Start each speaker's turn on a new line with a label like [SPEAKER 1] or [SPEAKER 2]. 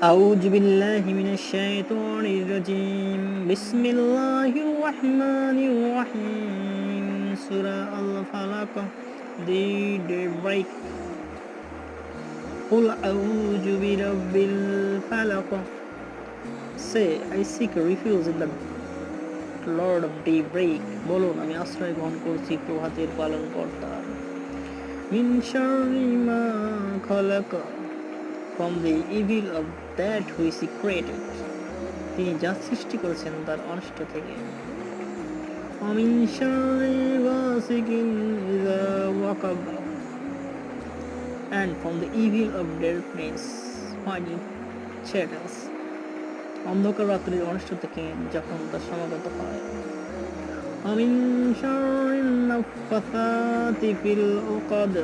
[SPEAKER 1] أعوذ بالله من الشيطان الرجيم بسم الله الرحمن الرحيم سورة الفلق The Daybreak قل أعوذ برب الفلق Say I seek refuge in the Lord of Daybreak বলুন আমি আশ্রয় গ্রহণ করছি প্রভাতের পালন কর্তা মিন শাররি মা খলাক From the evil of that which he created তিনি যা সৃষ্টি করেছেন তার অনিষ্ট থেকে ومن شر غاسق إذا وقب and from the evil of darkness when it shadows অন্ধকার রাত্রির অনিষ্ট থেকে যখন তা সমাগত হয় ومن شر النفاثات في العقد